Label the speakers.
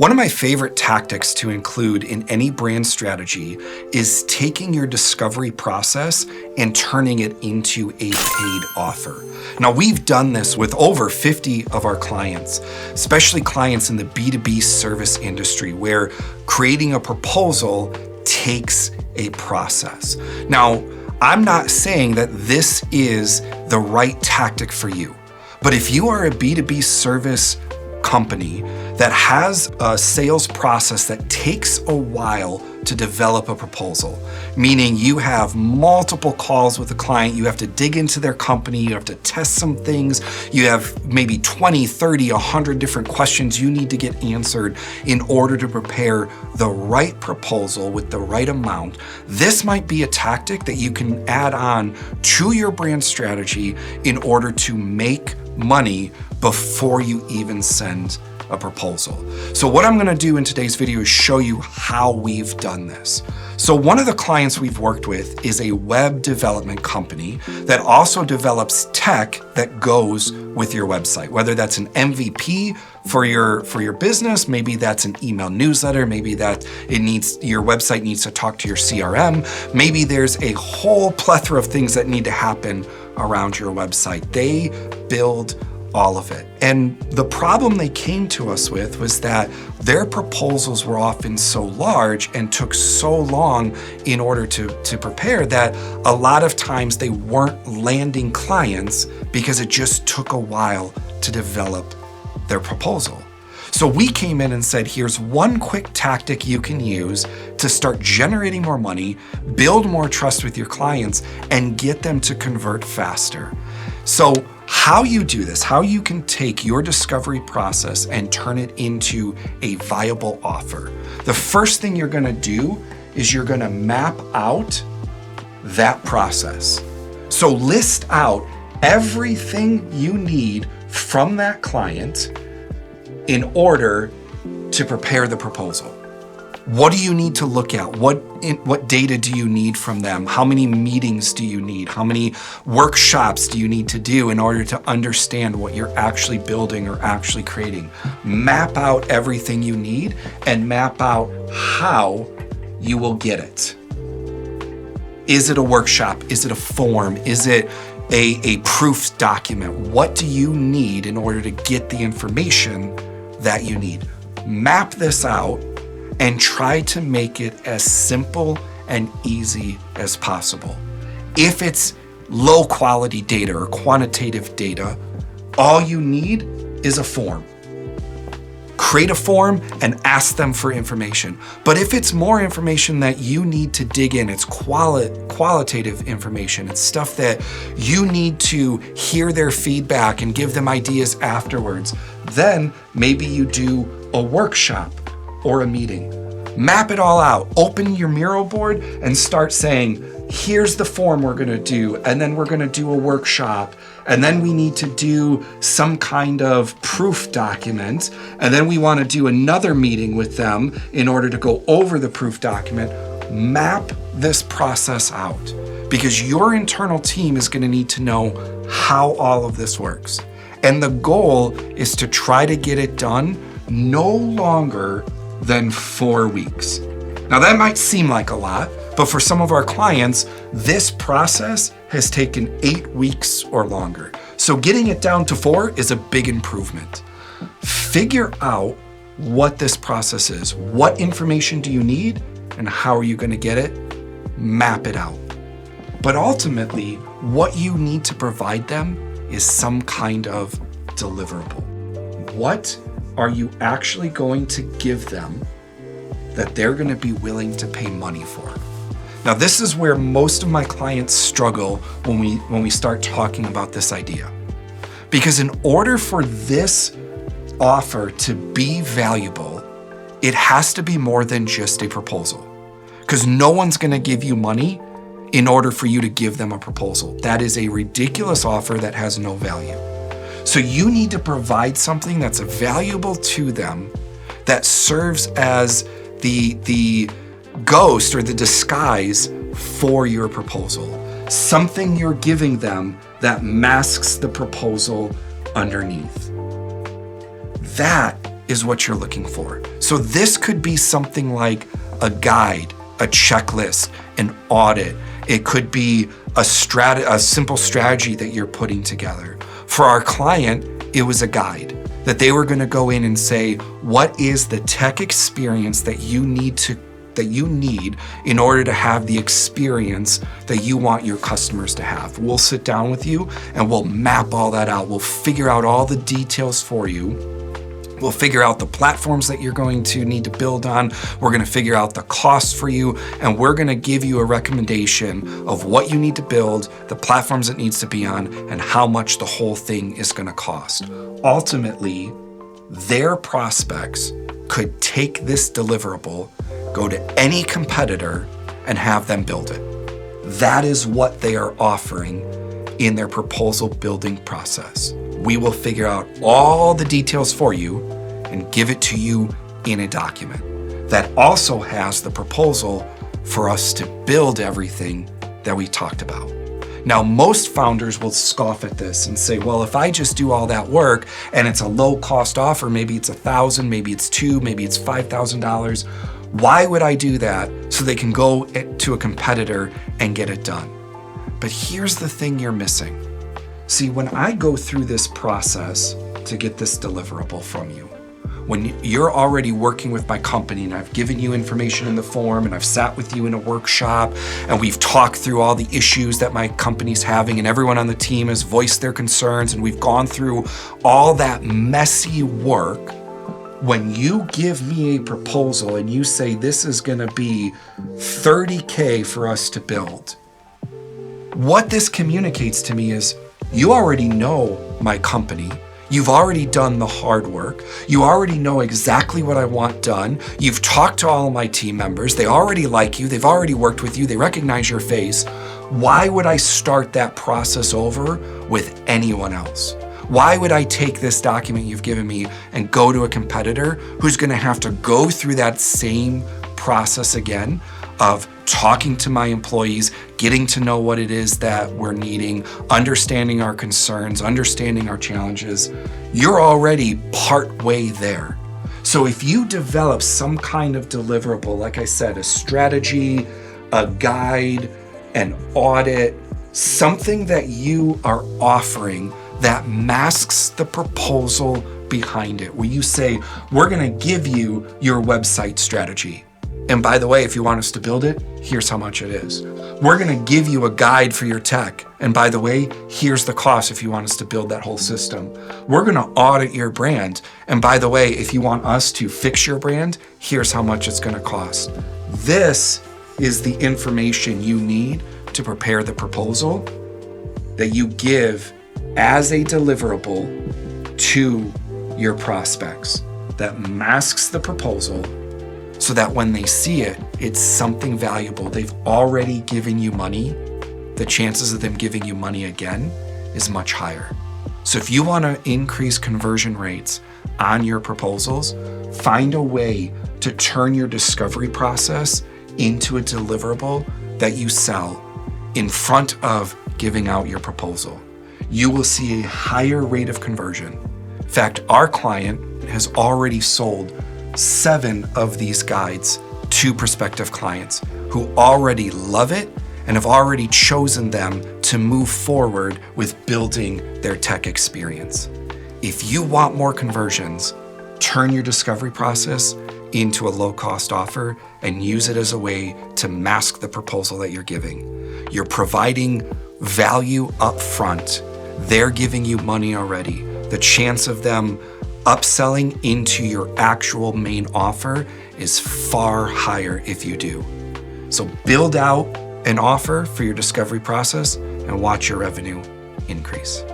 Speaker 1: One of my favorite tactics to include in any brand strategy is taking your discovery process and turning it into a paid offer. Now, we've done this with over 50 of our clients, especially clients in the B2B service industry, where creating a proposal takes a process. Now, I'm not saying that this is the right tactic for you, but if you are a B2B service company that has a sales process that takes a while to develop a proposal, meaning you have multiple calls with a client, you have to dig into their company, you have to test some things, you have maybe 20, 30, 100 different questions you need to get answered in order to prepare the right proposal with the right amount, this might be a tactic that you can add on to your brand strategy in order to make money before you even send a proposal. So what I'm gonna do in today's video is show you how we've done this. So one of the clients we've worked with is a web development company that also develops tech that goes with your website, whether that's an MVP for your business, maybe that's an email newsletter, maybe that your website needs to talk to your CRM, maybe there's a whole plethora of things that need to happen around your website. They build all of it. And the problem they came to us with was that their proposals were often so large and took so long in order to prepare that a lot of times they weren't landing clients because it just took a while to develop their proposal. So we came in and said, here's one quick tactic you can use to start generating more money, build more trust with your clients, and get them to convert faster. So how you do this, how you can take your discovery process and turn it into a viable offer. The first thing you're gonna do is you're gonna map out that process. So list out everything you need from that client in order to prepare the proposal. What do you need to look at? What data do you need from them? How many meetings do you need? How many workshops do you need to do in order to understand what you're actually building or actually creating? Map out everything you need and map out how you will get it. Is it a workshop? Is it a form? Is it a proof document? What do you need in order to get the information that you need? Map this out and try to make it as simple and easy as possible. If it's low quality data or quantitative data, all you need is a form. Create a form and ask them for information. But if it's more information that you need to dig in, it's qualitative information, it's stuff that you need to hear their feedback and give them ideas afterwards, then maybe you do a workshop or a meeting. Map it all out. Open your Miro board and start saying, here's the form we're gonna do, and then we're gonna do a workshop, and then we need to do some kind of proof document, and then we wanna do another meeting with them in order to go over the proof document. Map this process out because your internal team is gonna need to know how all of this works. And the goal is to try to get it done no longer than 4 weeks. Now that might seem like a lot, but for some of our clients, this process has taken 8 weeks or longer. So getting it down to 4 is a big improvement. Figure out what this process is. What information do you need and how are you gonna get it? Map it out. But ultimately, what you need to provide them is some kind of deliverable. What are you actually going to give them that they're going to be willing to pay money for? Now, this is where most of my clients struggle when we start talking about this idea. Because in order for this offer to be valuable, it has to be more than just a proposal. Because no one's going to give you money in order for you to give them a proposal. That is a ridiculous offer that has no value. So you need to provide something that's valuable to them that serves as the ghost or the disguise for your proposal. Something you're giving them that masks the proposal underneath. That is what you're looking for. So this could be something like a guide, a checklist, an audit. It could be a simple strategy that you're putting together. For our client, it was a guide that they were going to go in and say, what is the tech experience that you need in order to have the experience that you want your customers to have? We'll sit down with you and we'll map all that out. We'll figure out all the details for you. We'll figure out the platforms that you're going to need to build on. We're going to figure out the costs for you, and we're going to give you a recommendation of what you need to build, the platforms it needs to be on, and how much the whole thing is going to cost. Ultimately, their prospects could take this deliverable, go to any competitor, and have them build it. That is what they are offering in their proposal building process. We will figure out all the details for you and give it to you in a document that also has the proposal for us to build everything that we talked about. Now, most founders will scoff at this and say, well, if I just do all that work and it's a low cost offer, maybe it's $1,000, maybe it's $2,000, maybe it's $5,000, why would I do that so they can go to a competitor and get it done? But here's the thing you're missing. See, when I go through this process to get this deliverable from you, when you're already working with my company and I've given you information in the form and I've sat with you in a workshop and we've talked through all the issues that my company's having and everyone on the team has voiced their concerns and we've gone through all that messy work, when you give me a proposal and you say this is gonna be $30K for us to build, what this communicates to me is you already know my company. You've already done the hard work. You already know exactly what I want done. You've talked to all of my team members. They already like you. They've already worked with you. They recognize your face. Why would I start that process over with anyone else? Why would I take this document you've given me and go to a competitor who's going to have to go through that same process again of talking to my employees, getting to know what it is that we're needing, understanding our concerns, understanding our challenges? You're already part way there. So if you develop some kind of deliverable, like I said, a strategy, a guide, an audit, something that you are offering that masks the proposal behind it, where you say, we're gonna give you your website strategy. And by the way, if you want us to build it, here's how much it is. We're gonna give you a guide for your tech. And by the way, here's the cost if you want us to build that whole system. We're gonna audit your brand. And by the way, if you want us to fix your brand, here's how much it's gonna cost. This is the information you need to prepare the proposal that you give as a deliverable to your prospects that masks the proposal so that when they see it, it's something valuable. They've already given you money. The chances of them giving you money again is much higher. So if you want to increase conversion rates on your proposals, find a way to turn your discovery process into a deliverable that you sell in front of giving out your proposal. You will see a higher rate of conversion. In fact, our client has already sold 7 of these guides to prospective clients who already love it and have already chosen them to move forward with building their tech experience. If you want more conversions, turn your discovery process into a low-cost offer and use it as a way to mask the proposal that you're giving. You're providing value up front. They're giving you money already. The chance of them upselling into your actual main offer is far higher if you do. So build out an offer for your discovery process and watch your revenue increase.